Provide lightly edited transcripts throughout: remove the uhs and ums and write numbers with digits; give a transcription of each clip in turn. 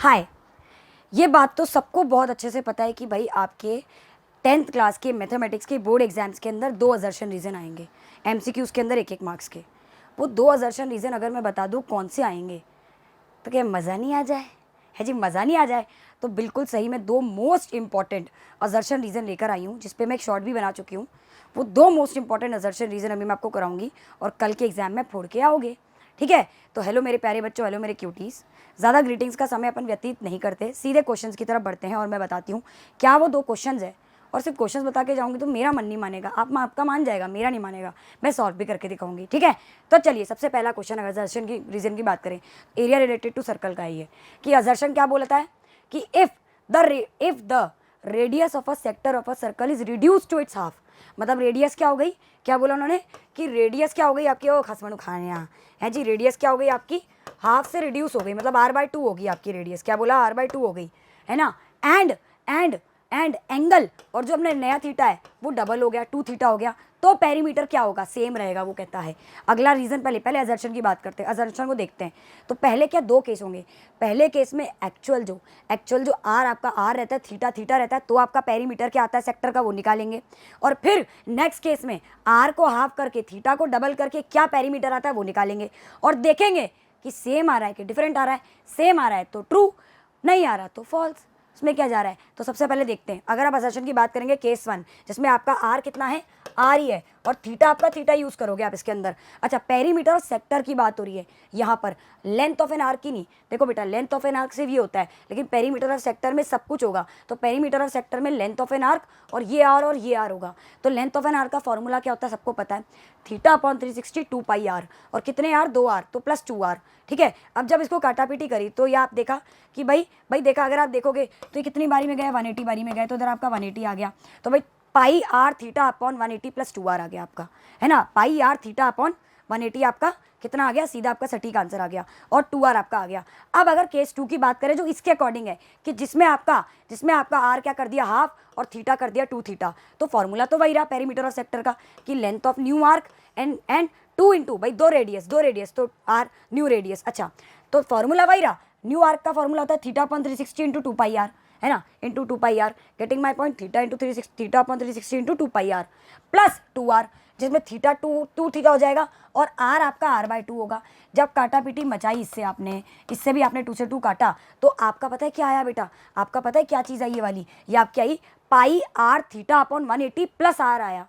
हाय, ये बात तो सबको बहुत अच्छे से पता है कि भाई आपके 10th क्लास के मैथमेटिक्स के बोर्ड एग्जाम्स के अंदर 2 असर्शन रीज़न आएंगे। एमसीक्यूज़ के अंदर एक एक मार्क्स के। वो 2 असर्शन रीज़न अगर मैं बता दूँ कौन से आएंगे तो क्या मज़ा नहीं आ जाए? है जी, मज़ा नहीं आ जाए? तो बिल्कुल सही, मैं 2 मोस्ट इंपॉर्टेंट असर्शन रीज़न लेकर आई हूँ, जिस पे मैं एक शॉर्ट भी बना चुकी हूँ। वो 2 मोस्ट इंपॉर्टेंट असर्शन रीज़न अभी मैं आपको कराऊंगी और कल के एग्जाम में फोड़ के आओगे। ठीक है, तो हेलो मेरे प्यारे बच्चों, हेलो मेरे क्यूटीज़। ज़्यादा ग्रीटिंग्स का समय अपन व्यतीत नहीं करते, सीधे क्वेश्चंस की तरफ बढ़ते हैं और मैं बताती हूँ क्या वो 2 क्वेश्चंस है। और सिर्फ क्वेश्चंस बता के जाऊंगी तो मेरा मन नहीं मानेगा, आपका मान जाएगा, मेरा नहीं मानेगा। मैं सॉल्व भी करके दिखाऊंगी, ठीक है। तो चलिए, सबसे पहला क्वेश्चन अगर असर्शन की रीजन की बात करें, एरिया रिलेटेड टू सर्कल का ही है कि असर्शन क्या बोलता है कि if the radius of a sector of a circle is reduce to its half. मतलब रेडियस क्या हो गई, क्या बोला उन्होंने कि रेडियस क्या हो गई आपकी, वो खसमनु खाने है जी, रेडियस क्या हो गई आपकी, हाफ से रिड्यूस हो गई, मतलब r/2 होगी आपकी रेडियस। क्या बोला, r/2 हो गई, है ना। एंड एंगल, और जो हमने नया थीटा है वो डबल हो गया, 2 थीटा हो गया, तो पेरीमीटर क्या होगा, सेम रहेगा, वो कहता है। अगला रीजन, पहले असर्शन की बात करते हैं, असर्शन को देखते हैं। तो पहले क्या 2 केस होंगे। पहले केस में एक्चुअल जो आर आपका आर रहता है, थीटा रहता है, तो आपका पेरीमीटर क्या आता है सेक्टर का, वो निकालेंगे। और फिर नेक्स्ट केस में आर को हाफ करके थीटा को डबल करके क्या पेरीमीटर आता है वो निकालेंगे और देखेंगे कि सेम आ रहा है कि डिफरेंट आ रहा है। सेम आ रहा है तो ट्रू, नहीं आ रहा तो फॉल्स। इसमें क्या जा रहा है, तो सबसे पहले देखते हैं। अगर आप असर्शन की बात करेंगे केस 1, जिसमें आपका आर कितना है, आर ही है, और थीटा आपका थीटा यूज करोगे आप इसके अंदर। अच्छा, पेरीमीटर और सेक्टर की बात हो रही है यहाँ पर, लेंथ ऑफ एन आर्क की नहीं। देखो बेटा, लेंथ ऑफ एन आर्क से भी होता है, लेकिन पेरीमीटर और सेक्टर में सब कुछ होगा। तो पेरीमीटर और सेक्टर में लेंथ ऑफ एन आर्क और ये आर होगा। तो लेंथ ऑफ एन आर्क का फॉर्मूला क्या होता है सबको पता है, θ/360 2πr, और कितने आर, 2r, तो प्लस 2r। ठीक है, अब जब इसको काटापीटी करी तो ये आप देखा कि भाई देखा, अगर आप देखोगे तो ये कितनी बारी में गए, 180 बारी में गए, तो इधर आपका 180 आ गया। तो भाई πr θ/180 प्लस 2r आ गया आपका, है ना। πr θ/180 आपका कितना आ गया, सीधा आपका सटीक आंसर आ गया, और 2r आपका आ गया। अब अगर केस 2 की बात करें जो इसके अकॉर्डिंग है कि जिसमें आपका आर क्या कर दिया, हाफ, और थीटा कर दिया 2 थीटा, तो फॉर्मूला तो वही रहा पेरीमीटर और सेक्टर का कि length of New York and 2 into भाई 2 रेडियस तो आर न्यू रेडियस। अच्छा, तो फॉर्मूला वही रहा, न्यू आर्क का फॉर्मूला होता है θ/360 इंटू 2πr, है ना, into 2πr। Getting my point, θ/360 into 2πr plus 2r, जिसमें थीटा 2 थीटा हो जाएगा और आर आपका r/2 होगा। जब काटा पीटी मचाई इससे भी आपने 2 से 2 काटा, तो आपका पता है क्या आया बेटा, आपका पता है क्या चीज़ आई, ये वाली, ये आपकी आई πr θ/180 प्लस आर आया।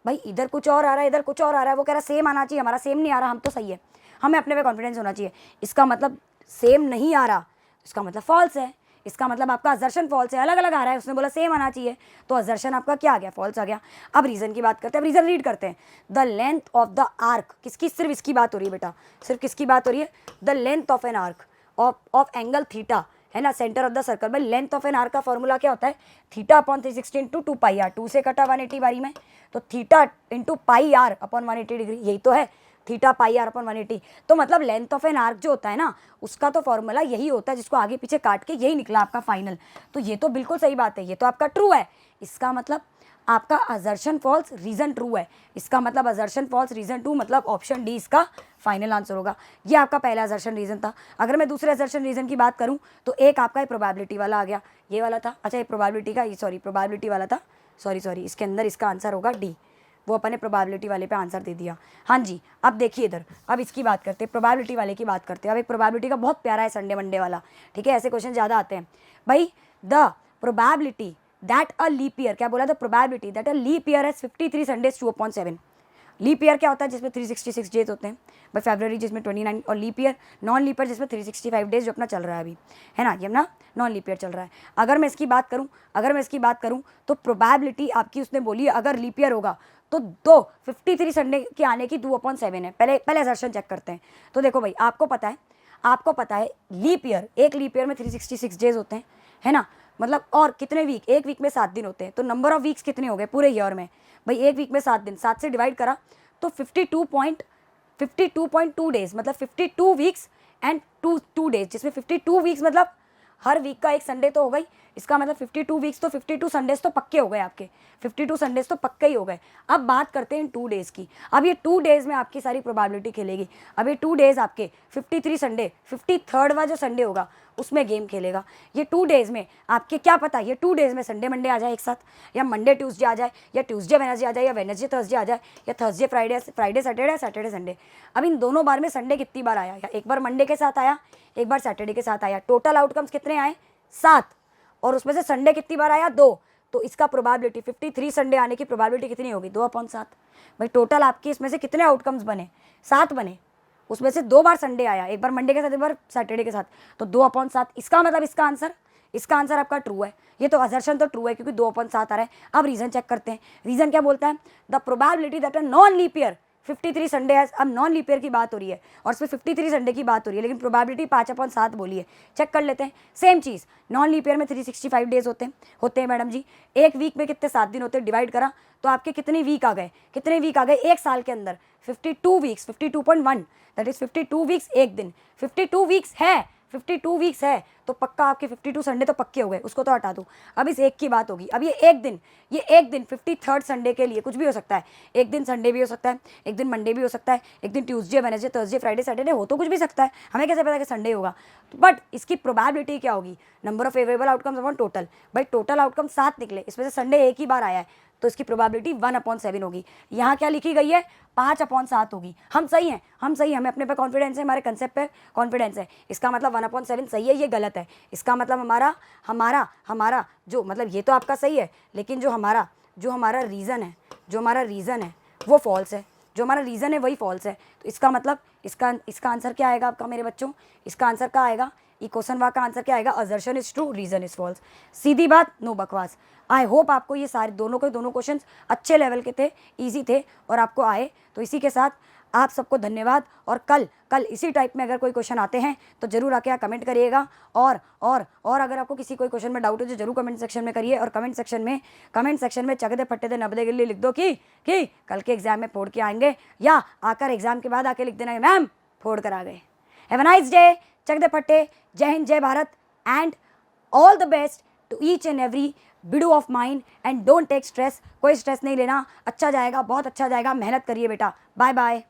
भाई इधर कुछ और आ रहा है, इधर कुछ और आ रहा है, वो कह रहा है सेम आना चाहिए, हमारा सेम नहीं आ रहा, हम तो सही है, हमें अपने पे कॉन्फिडेंस होना चाहिए। इसका मतलब सेम नहीं आ रहा, इसका मतलब फॉल्स है, इसका मतलब आपका असर्शन फॉल्स है, अलग अलग आ रहा है, उसने बोला सेम आना चाहिए, तो असर्शन आपका क्या आ गया, फॉल्स आ गया। अब रीजन की बात करते हैं, अब रीजन रीड करते हैं। The length of the arc, किसकी, सिर्फ इसकी बात हो रही है बेटा, सिर्फ किसकी बात हो रही है, the length of an arc of angle theta, है ना, सेंटर ऑफ द सर्कल। भाई लेंथ ऑफ एन आर्क का फॉर्मूला क्या होता है, θ/360 इंटू 2πr, 2 से कटा 180 बारी में, तो थीटा इंटू πr/180 डिग्री, यही तो है, θ/πr/180। तो मतलब लेंथ ऑफ एन आर्क जो होता है ना, उसका तो फॉर्मूला यही होता है, जिसको आगे पीछे काट के यही निकला आपका फाइनल। तो ये तो बिल्कुल सही बात है, ये तो आपका ट्रू है। इसका मतलब आपका असर्शन फॉल्स, रीजन ट्रू है। इसका मतलब असर्शन फॉल्स, रीजन ट्रू, मतलब ऑप्शन डी इसका फाइनल आंसर होगा। ये आपका पहला असर्शन रीजन था। अगर मैं दूसरे असर्शन रीजन की बात करूं तो एक आपका प्रोबेबिलिटी वाला आ गया, ये वाला था। अच्छा, ये प्रोबेबिलिटी का, प्रोबेबिलिटी वाला था, सॉरी, इसके अंदर इसका आंसर होगा डी, वो अपन ने प्रोबेबिलिटी वाले पे आंसर दे दिया। हाँ जी, अब देखिए इधर, अब इसकी बात करते हैं, प्रोबेबिलिटी वाले की बात करते हैं। अब एक प्रोबेबिलिटी का बहुत प्यारा है संडे मंडे वाला, ठीक है, ऐसे क्वेश्चन ज़्यादा आते हैं भाई। The probability that a leap year, क्या बोला, the probability that a leap year has 53 Sundays 2/7। Leap year क्या होता है, जिसमें 366 डेज होते हैं भाई, फरवरी जिसमें 29, और leap year non leap year जिसमें 365 डेज जो अपना चल रहा है अभी, है ना, ये अपना नॉन लीप ईयर चल रहा है। अगर मैं इसकी बात करूं तो प्रोबेबिलिटी आपकी उसने बोली है, अगर लीप ईयर होगा तो 53 संडे के आने की 2/7 है। पहले असर्शन चेक करते हैं। तो देखो भाई, आपको पता है लीप ईयर, एक लीप ईयर में 366 डेज होते हैं, है ना, मतलब, और कितने वीक, एक वीक में 7 दिन होते हैं, तो नंबर ऑफ वीक्स कितने हो गए पूरे ईयर में भाई, एक वीक में 7 दिन, 7 से डिवाइड करा तो 52.2 डेज, मतलब 52 वीक्स एंड 2 डेज, जिसमें 52 वीक्स मतलब हर वीक का एक संडे तो हो गई, इसका मतलब 52 वीक्स तो 52 संडेज तो पक्के हो गए आपके, 52 संडेज तो पक्के ही हो गए। अब बात करते हैं इन 2 डेज़ की। अब ये 2 डेज़ में आपकी सारी प्रोबेबिलिटी खेलेगी। अब ये 2 डेज़ आपके 53 संडे, 53वां जो संडे होगा उसमें गेम खेलेगा। ये 2 डेज़ में आपके क्या पता, ये 2 डेज़ में संडे मंडे आ जाए एक साथ, या मंडे ट्यूसडे आ जाए, या ट्यूसडे वेडनेसडे आ जाए, या वेडनेसडे थर्सडे आ जाए, या Thursday Friday Saturday, Saturday Sunday. अब इन दोनों बार में संडे कितनी बार आया, या एक बार मंडे के साथ आया, एक बार सैटरडे के साथ आया। टोटल आउटकम्स कितने आए, 7, और उसमें से संडे कितनी बार आया, 2। तो इसका प्रोबेबिलिटी 53 संडे आने की प्रोबेबिलिटी कितनी होगी, 2/7। भाई टोटल आपकी इसमें से कितने आउटकम्स बने, 7 बने। उसमें से 2 बार संडे आया, एक बार मंडे के साथ, एक बार सैटरडे के साथ, तो 2/7। इसका मतलब इसका आंसर आपका ट्रू है। ये तो असर्शन तो ट्रू है क्योंकि 2/7 आ रहा है। अब रीजन चेक करते हैं। रीजन क्या बोलता है, the probability that a non leap year 53 Sunday है। अब नॉन लीप ईयर की बात हो रही है और इसमें 53 संडे की बात हो रही है, लेकिन प्रोबेबिलिटी 5/7 बोली है। चेक कर लेते हैं। सेम चीज़, नॉन लीप ईयर में 365 डेज होते हैं मैडम जी। एक वीक में कितने 7 दिन होते हैं, डिवाइड करा तो आपके कितने वीक आ गए, एक साल के अंदर 52 वीक्स, 52.1 दैट इज 52 वीक्स एक दिन। 52 वीक्स है तो पक्का आपके 52 संडे तो पक्के हो गए, उसको तो हटा दो। अब इस एक की बात होगी। अब ये एक दिन 53rd संडे के लिए कुछ भी हो सकता है। एक दिन संडे भी हो सकता है, एक दिन मंडे भी हो सकता है, एक दिन Tuesday Wednesday Thursday Friday Saturday, हो तो कुछ भी सकता है। हमें कैसे पता कि संडे होगा, बट इसकी प्रोबेबिलिटी क्या होगी, number of favourable outcomes upon total. भाई टोटल आउटकम 7 निकले, इसमें से संडे एक ही बार आया है, तो इसकी प्रोबेबिलिटी 1/7 होगी। यहाँ क्या लिखी गई है, 5/7 होगी। हम सही हैं, हमें अपने पे कॉन्फिडेंस है, हमारे कंसेप्ट पे कॉन्फिडेंस है। इसका मतलब 1/7 सही है, ये गलत है। इसका मतलब हमारा जो मतलब ये तो आपका सही है, लेकिन जो हमारा रीज़न है वो फॉल्स है। जो हमारा रीज़न है वही फॉल्स है। तो इसका मतलब इसका आंसर क्या आएगा आपका मेरे बच्चों, इसका आंसर क्या आएगा, ये क्वेश्चन वाक का आंसर क्या आएगा, assertion is true, reason is false. सीधी बात, नो बकवास। आई होप आपको ये सारे दोनों क्वेश्चंस अच्छे लेवल के थे, इजी थे और आपको आए। तो इसी के साथ आप सबको धन्यवाद। और कल इसी टाइप में अगर कोई क्वेश्चन आते हैं तो जरूर आके आप कमेंट करिएगा। और अगर आपको किसी कोई क्वेश्चन में डाउट हो तो जरूर कमेंट सेक्शन में करिए। और कमेंट सेक्शन में चकदे फट्टे दे नबदे गिल्ली लिख दो कि कल के एग्जाम में फोड़ के आएंगे, या आकर एग्जाम के बाद आके लिख देना मैम फोड़ कर आ गए। हैव अ नाइस डे, चकदे फट्टे, जय हिंद, जय Bharat, and all the best to each and every बिडू of mind. And don't take stress, कोई स्ट्रेस नहीं लेना, अच्छा जाएगा, बहुत अच्छा जाएगा। मेहनत करिए बेटा। Bye bye.